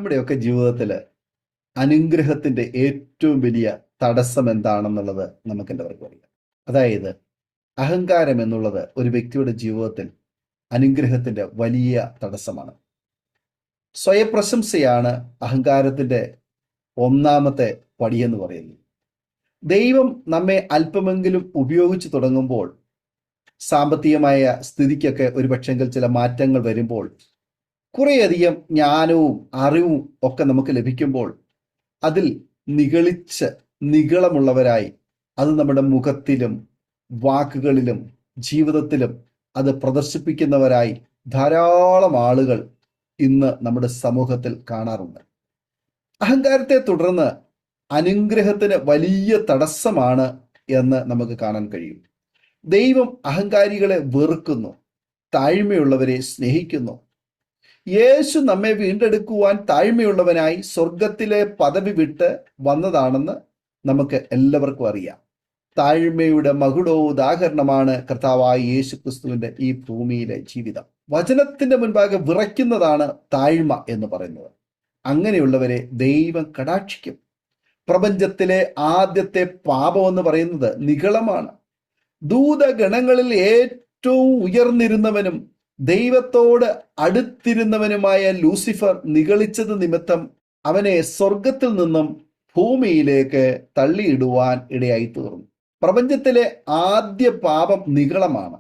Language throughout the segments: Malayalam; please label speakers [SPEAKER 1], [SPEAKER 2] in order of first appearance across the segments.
[SPEAKER 1] നമ്മുടെയൊക്കെ ജീവിതത്തിൽ അനുഗ്രഹത്തിന്റെ ഏറ്റവും വലിയ തടസ്സം എന്താണെന്നുള്ളത് നമുക്ക് എല്ലാവർക്കും അറിയാം. അതായത് അഹങ്കാരം എന്നുള്ളത് ഒരു വ്യക്തിയുടെ ജീവിതത്തിൽ അനുഗ്രഹത്തിന്റെ വലിയ തടസ്സമാണ്. സ്വയപ്രശംസയാണ് അഹങ്കാരത്തിന്റെ ഒന്നാമത്തെ പടിയെന്ന് പറയുന്നത്. ദൈവം നമ്മെ അല്പമെങ്കിലും ഉപയോഗിച്ച് തുടങ്ങുമ്പോൾ, സാമ്പത്തികമായ സ്ഥിതിക്കൊക്കെ ഒരുപക്ഷെങ്കിൽ ചില മാറ്റങ്ങൾ വരുമ്പോൾ, കുറേയധികം ജ്ഞാനവും അറിവും ഒക്കെ നമുക്ക് ലഭിക്കുമ്പോൾ, അതിൽ നിഗളിച്ച് നിഗളമുള്ളവരായി അത് നമ്മുടെ മുഖത്തിലും വാക്കുകളിലും ജീവിതത്തിലും അത് പ്രദർശിപ്പിക്കുന്നവരായി ധാരാളം ആളുകൾ ഇന്ന് നമ്മുടെ സമൂഹത്തിൽ കാണാറുണ്ട്. അഹങ്കാരത്തെ തുടർന്ന് അനുഗ്രഹത്തിന് വലിയ തടസ്സമാണ് എന്ന് നമുക്ക് കാണാൻ കഴിയും. ദൈവം അഹങ്കാരികളെ വെറുക്കുന്നു, താഴ്മയുള്ളവരെ സ്നേഹിക്കുന്നു. യേശു നമ്മെ വീണ്ടെടുക്കുവാൻ താഴ്മയുള്ളവനായി സ്വർഗത്തിലെ പദവി വിട്ട് വന്നതാണെന്ന് നമുക്ക് എല്ലാവർക്കും അറിയാം. താഴ്മയുടെ മകുടോദാഹരണമാണ് കർത്താവായ യേശു ക്രിസ്തുവിന്റെ ഈ ഭൂമിയിലെ ജീവിതം. വചനത്തിന്റെ മുൻപാകെ വിറയ്ക്കുന്നതാണ് താഴ്മ എന്ന് പറയുന്നത്. അങ്ങനെയുള്ളവരെ ദൈവം കടാക്ഷിക്കും. പ്രപഞ്ചത്തിലെ ആദ്യത്തെ പാപം എന്ന് പറയുന്നത് നിഗളമാണ്. ദൂതഗണങ്ങളിൽ ഏറ്റവും ഉയർന്നിരുന്നവനും ദൈവത്തോട് അടുത്തിരുന്നവനുമായ ലൂസിഫർ നിഗളിച്ചത് നിമിത്തം അവനെ സ്വർഗത്തിൽ നിന്നും ഭൂമിയിലേക്ക് തള്ളിയിടുവാൻ ഇടയായി തീർന്നു. പ്രപഞ്ചത്തിലെ ആദ്യ പാപം നിഗളമാണ്.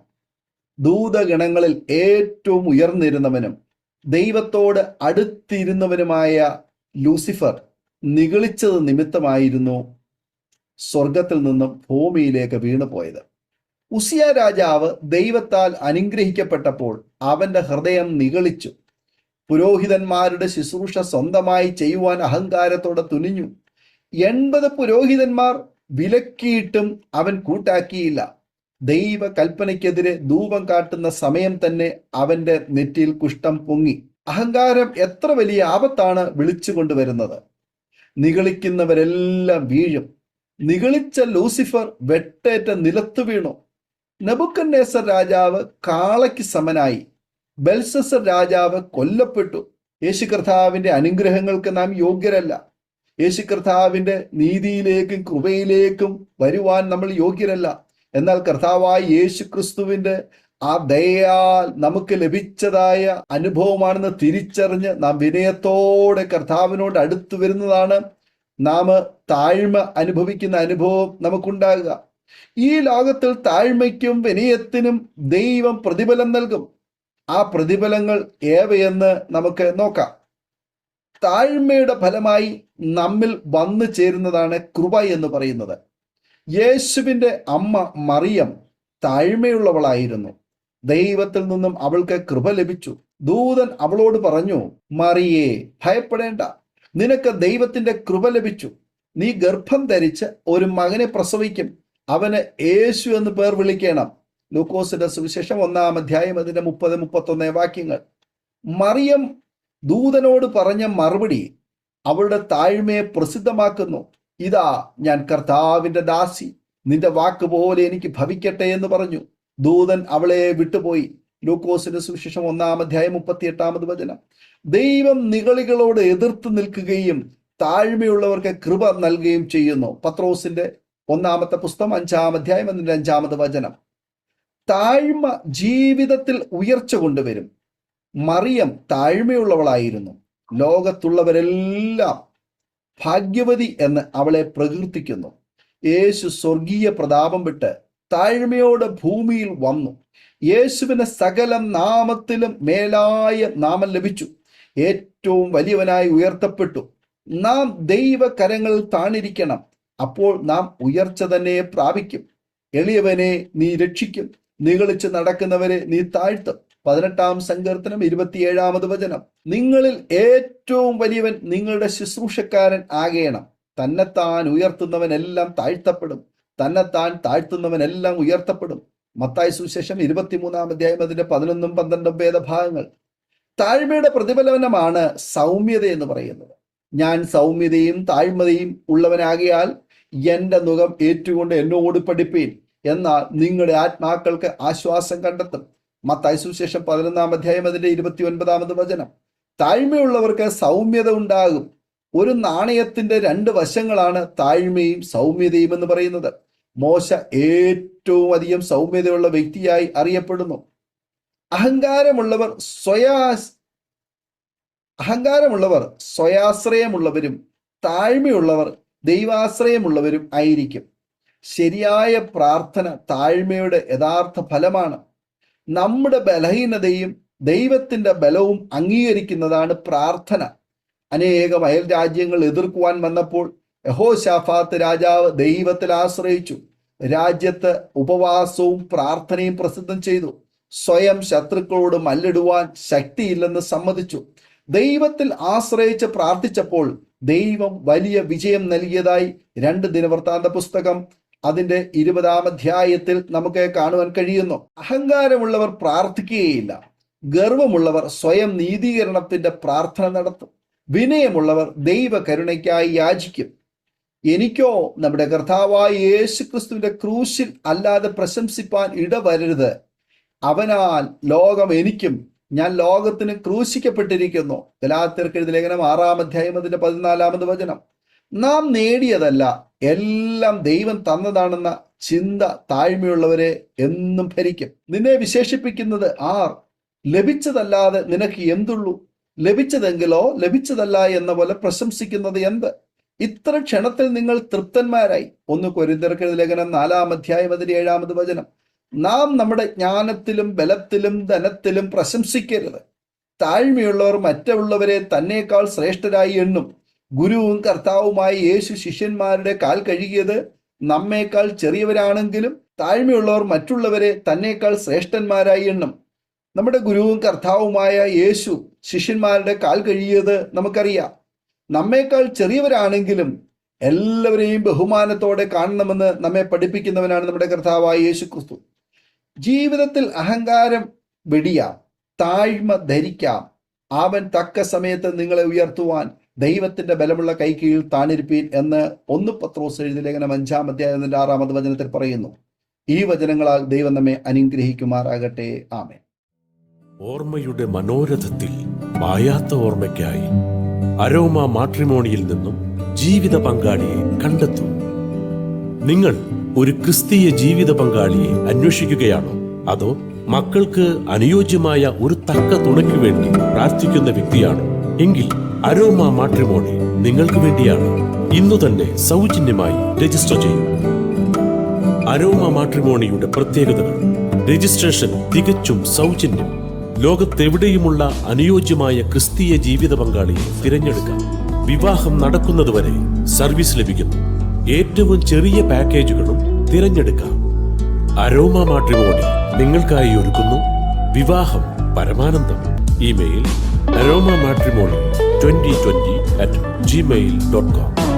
[SPEAKER 1] ദൂതഗണങ്ങളിൽ ഏറ്റവും ഉയർന്നിരുന്നവനും ദൈവത്തോട് അടുത്തിരുന്നവനുമായ ലൂസിഫർ നിഗളിച്ചത് നിമിത്തമായിരുന്നു സ്വർഗത്തിൽ നിന്നും ഭൂമിയിലേക്ക് വീണുപോയത്. ഉസിയ രാജാവ് ദൈവത്താൽ അനുഗ്രഹിക്കപ്പെട്ടപ്പോൾ അവന്റെ ഹൃദയം നിഗളിച്ചു. പുരോഹിതന്മാരുടെ ശുശ്രൂഷ സ്വന്തമായി ചെയ്യുവാൻ അഹങ്കാരത്തോടെ തുനിഞ്ഞു. 80 പുരോഹിതന്മാർ വിലക്കിയിട്ടും അവൻ കൂട്ടാക്കിയില്ല. ദൈവ കൽപ്പനയ്ക്കെതിരെ ധൂപം കാട്ടുന്ന സമയം തന്നെ അവന്റെ നെറ്റിയിൽ കുഷ്ഠം പൊങ്ങി. അഹങ്കാരം എത്ര വലിയ ആപത്താണ് വിളിച്ചു കൊണ്ടുവരുന്നത്. നിഗളിക്കുന്നവരെല്ലാം വീഴും. നിഗളിച്ച ലൂസിഫർ വെട്ടേറ്റ നിലത്തു വീണു. നെബൂഖദ്നേസർ രാജാവ് കാളയ്ക്ക് സമനായി. ബെൽശസ്സർ രാജാവ് കൊല്ലപ്പെട്ടു. യേശു കർത്താവിന്റെ അനുഗ്രഹങ്ങൾക്ക് നാം യോഗ്യരല്ല. യേശു കർത്താവിന്റെ നീതിയിലേക്കും കൃപയിലേക്കും വരുവാൻ നമ്മൾ യോഗ്യരല്ല. എന്നാൽ കർത്താവായ യേശു ക്രിസ്തുവിന്റെ ആ ദയയാൽ നമുക്ക് ലഭിച്ചതായ അനുഭവമാണെന്ന് തിരിച്ചറിഞ്ഞ് നാം വിനയത്തോടെ കർത്താവിനോട് അടുത്തു വരുന്നതാണ് നാം താഴ്മ അനുഭവിക്കുന്ന അനുഭവം നമുക്കുണ്ടാകുക. ഈ ലോകത്തിൽ താഴ്മയ്ക്കും വിനയത്തിനും ദൈവം പ്രതിഫലം നൽകും. ആ പ്രതിഫലങ്ങൾ ഏവയെന്ന് നമുക്ക് നോക്കാം. താഴ്മയുടെ ഫലമായി നമ്മിൽ വന്നു ചേരുന്നതാണ് കൃപ എന്ന് പറയുന്നത്. യേശുവിൻ്റെ അമ്മ മറിയം താഴ്മയുള്ളവളായിരുന്നു. ദൈവത്തിൽ നിന്നും അവൾക്ക് കൃപ ലഭിച്ചു. ദൂതൻ അവളോട് പറഞ്ഞു, മറിയേ, ഭയപ്പെടേണ്ട, നിനക്ക് ദൈവത്തിന്റെ കൃപ ലഭിച്ചു. നീ ഗർഭം ധരിച്ച് ഒരു മകനെ പ്രസവിക്കും. അവന് യേശു എന്ന് പേർ വിളിക്കണം. ലൂക്കോസിന്റെ സുവിശേഷം 1-ാം അധ്യായം അതിന്റെ 30-31 വാക്യങ്ങൾ. മറിയം ദൂതനോട് പറഞ്ഞ മറുപടി അവളുടെ താഴ്മയെ പ്രസിദ്ധമാക്കുന്നു. ഇതാ, ഞാൻ കർത്താവിന്റെ ദാസി, നിന്റെ വാക്ക് പോലെ എനിക്ക് ഭവിക്കട്ടെ എന്ന് പറഞ്ഞു. ദൂതൻ അവളെ വിട്ടുപോയി. ലൂക്കോസിന്റെ സുവിശേഷം 1-ാം അധ്യായം 38-ാമത് വചനം. ദൈവം നിഗളികളോട് എതിർത്ത് നിൽക്കുകയും താഴ്മയുള്ളവർക്ക് കൃപ നൽകുകയും ചെയ്യുന്നു. പത്രോസിന്റെ 1-ാമത്തെ പുസ്തകം 5-ാം അധ്യായം അതിന്റെ 5-ാമത് വചനം. താഴ്മ ജീവിതത്തിൽ ഉയർച്ച കൊണ്ടുവരും. മറിയം താഴ്മയുള്ളവളായിരുന്നു. ലോകത്തുള്ളവരെല്ലാം ഭാഗ്യവതി എന്ന് അവളെ പ്രകീർത്തിക്കുന്നു. യേശു സ്വർഗീയ പ്രതാപം വിട്ട് താഴ്മയോടെ ഭൂമിയിൽ വന്നു. യേശുവിന് സകല നാമത്തിലും മേലായ നാമം ലഭിച്ചു. ഏറ്റവും വലിയവനായി ഉയർത്തപ്പെട്ടു. നാം ദൈവകരങ്ങളിൽ താണിരിക്കണം. അപ്പോൾ നാം ഉയർച്ച തന്നെ പ്രാപിക്കും. എളിയവനെ നീ രക്ഷിക്കും, നിഗളിച്ച് നടക്കുന്നവരെ നീ താഴ്ത്തും. 18-ാം സങ്കീർത്തനം 27-ാമത് വചനം. നിങ്ങളിൽ ഏറ്റവും വലിയവൻ നിങ്ങളുടെ ശുശ്രൂഷക്കാരൻ ആകേണം. തന്നെത്താൻ ഉയർത്തുന്നവനെല്ലാം താഴ്ത്തപ്പെടും, തന്നെത്താൻ താഴ്ത്തുന്നവനെല്ലാം ഉയർത്തപ്പെടും. മത്തായി സുവിശേഷം 23-ാം അധ്യായം അതിന്റെ 11-12 വേദഭാഗങ്ങൾ. താഴ്മയുടെ പ്രതിഫലനമാണ് സൗമ്യത എന്ന് പറയുന്നത്. ഞാൻ സൗമ്യതയും താഴ്മതയും ഉള്ളവനാകിയാൽ എൻ്റെ നുകം ഏറ്റുകൊണ്ട് എന്നോട് പഠിപ്പീൻ, എന്നാൽ നിങ്ങളുടെ ആത്മാക്കൾക്ക് ആശ്വാസം കണ്ടെത്തും. മത്തായി സുവിശേഷം 11-ാം അധ്യായം അതിന്റെ 29-ാമത് വചനം. താഴ്മയുള്ളവർക്ക് സൗമ്യത ഉണ്ടാകും. ഒരു നാണയത്തിന്റെ രണ്ട് വശങ്ങളാണ് താഴ്മയും സൗമ്യതയും എന്ന് പറയുന്നത്. മോശ ഏറ്റവും അധികം സൗമ്യതയുള്ള വ്യക്തിയായി അറിയപ്പെടുന്നു. അഹങ്കാരമുള്ളവർ സ്വയാശ്രയമുള്ളവരും താഴ്മയുള്ളവർ ദൈവാശ്രയമുള്ളവരും ആയിരിക്കും. ശരിയായ പ്രാർത്ഥന താഴ്മയുടെ യഥാർത്ഥ ഫലമാണ്. നമ്മുടെ ബലഹീനതയും ദൈവത്തിന്റെ ബലവും അംഗീകരിക്കുന്നതാണ് പ്രാർത്ഥന. അനേകം അയൽ രാജ്യങ്ങൾ എതിർക്കുവാൻ വന്നപ്പോൾ യഹോശാഫാത്ത് രാജാവ് ദൈവത്തിൽ ആശ്രയിച്ചു. രാജ്യത്ത് ഉപവാസവും പ്രാർത്ഥനയും പ്രസിദ്ധം ചെയ്തു. സ്വയം ശത്രുക്കളോട് മല്ലിടുവാൻ ശക്തിയില്ലെന്ന് സമ്മതിച്ചു. ദൈവത്തിൽ ആശ്രയിച്ച് പ്രാർത്ഥിച്ചപ്പോൾ ദൈവം വലിയ വിജയം നൽകിയതായി 2 ദിനവൃത്താന്ത പുസ്തകം അതിന്റെ 20-ാം അധ്യായത്തിൽ നമുക്ക് കാണുവാൻ കഴിയുന്നു. അഹങ്കാരമുള്ളവർ പ്രാർത്ഥിക്കുകയില്ല. ഗർവമുള്ളവർ സ്വയം നീതീകരണത്തിന്റെ പ്രാർത്ഥന നടത്തും. വിനയമുള്ളവർ ദൈവ കരുണയ്ക്കായി യാചിക്കും. എനിക്കോ നമ്മുടെ കർത്താവായ യേശുക്രിസ്തുവിന്റെ ക്രൂശിൽ അല്ലാതെ പ്രശംസിപ്പാൻ ഇടവരരുത്. അവനാൽ ലോകം എനിക്കും ഞാൻ ലോകത്തിന് ക്രൂശിക്കപ്പെട്ടിരിക്കുന്നു. ഗലാത്യർക്ക് എഴുതിയ ലേഖനം 6-ാം അധ്യായം അതിന്റെ 14-ാമത് വചനം. നാം നേടിയതല്ല, എല്ലാം ദൈവം തന്നതാണെന്ന ചിന്ത താഴ്മയുള്ളവരെ എന്നും ഭരിക്കും. നിന്നെ വിശേഷിപ്പിക്കുന്നത് ആർ? ലഭിച്ചതല്ലാതെ നിനക്ക് എന്തുള്ളൂ? ലഭിച്ചതെങ്കിലോ ലഭിച്ചതല്ല എന്ന പോലെ പ്രശംസിക്കുന്നത് എന്ത്? ഇത്ര ക്ഷണത്തിൽ നിങ്ങൾ തൃപ്തന്മാരായി. 1 കൊരിന്ത്യർക്ക് എഴുതിയ ലേഖനം 4-ാം അധ്യായം അതിന്റെ 7-ാമത് വചനം. നാം നമ്മുടെ ജ്ഞാനത്തിലും ബലത്തിലും ധനത്തിലും പ്രശംസിക്കരുത്. താഴ്മയുള്ളവർ മറ്റുള്ളവരെ തന്നേക്കാൾ ശ്രേഷ്ഠരായി എണ്ണും. ഗുരുവും കർത്താവുമായ യേശു ശിഷ്യന്മാരുടെ കാൽ കഴുകിയത് നമ്മേക്കാൾ ചെറിയവരാണെങ്കിലും താഴ്മയുള്ളവർ മറ്റുള്ളവരെ തന്നേക്കാൾ ശ്രേഷ്ഠന്മാരായി എണ്ണും. നമ്മുടെ ഗുരുവും കർത്താവുമായ യേശു ശിഷ്യന്മാരുടെ കാൽ കഴുകിയത് നമുക്കറിയാം. നമ്മേക്കാൾ ചെറിയവരാണെങ്കിലും എല്ലാവരെയും ബഹുമാനത്തോടെ കാണണമെന്ന് നമ്മെ പഠിപ്പിക്കുന്നവനാണ് നമ്മുടെ കർത്താവായ യേശു ക്രിസ്തു. ജീവിതത്തിൽ അഹങ്കാരം വെടിയാം, താഴ്മ ധരിക്കാം. അവൻ തക്ക സമയത്ത് നിങ്ങളെ ഉയർത്തുവാൻ ദൈവത്തിന്റെ ബലമുള്ള കൈക്കീഴിൽ താണിരിപ്പീൻ എന്ന് 1 പത്രോസ് എഴുതിയ ലേഖനം 5-ാം അധ്യായത്തിന്റെ 6-ാമത് വചനത്തിൽ പറയുന്നു. ഈ വചനങ്ങളാൽ ദൈവം നമ്മെ അനുഗ്രഹിക്കുമാറാകട്ടെ. ആമേൻ.
[SPEAKER 2] ഓർമ്മയുടെ മനോരഥത്തിൽ മായാത്ത ഓർമ്മയ്ക്കായി അരോമ മാട്രിമോണിയിൽ നിന്നും ജീവിത പങ്കാളിയെ കണ്ടെത്തൂ. നിങ്ങൾ ഒരു ക്രിസ്തീയ ജീവിത പങ്കാളിയെ അന്വേഷിക്കുകയാണോ? അതോ മക്കൾക്ക് അനുയോജ്യമായ ഒരു തക്ക തുണയ്ക്ക് വേണ്ടി പ്രാർത്ഥിക്കുന്ന വ്യക്തിയാണോ? എങ്കിൽ അരോമ മാട്രിമോണി നിങ്ങൾക്ക് വേണ്ടിയാണ്. ഇന്നു തന്നെ സൗജന്യമായി രജിസ്റ്റർ ചെയ്യൂ. അരോമ മാട്രിമോണിയുടെ പ്രത്യേകതകൾ: രജിസ്ട്രേഷൻ തികച്ചും സൗജന്യം. ലോകത്തെവിടെയുമുള്ള അനുയോജ്യമായ ക്രിസ്തീയ ജീവിത പങ്കാളിയെ തിരഞ്ഞെടുക്കാം. വിവാഹം നടക്കുന്നതുവരെ സർവീസ് ലഭിക്കുന്നു. ഏറ്റവും ചെറിയ പാക്കേജുകളും തിരഞ്ഞെടുക്കാം. അരോമ മാട്രിമോണി നിങ്ങൾക്കായി ഒരുക്കുന്നു വിവാഹം പരമാനന്ദം. Email aroma matrimony2020@gmail.com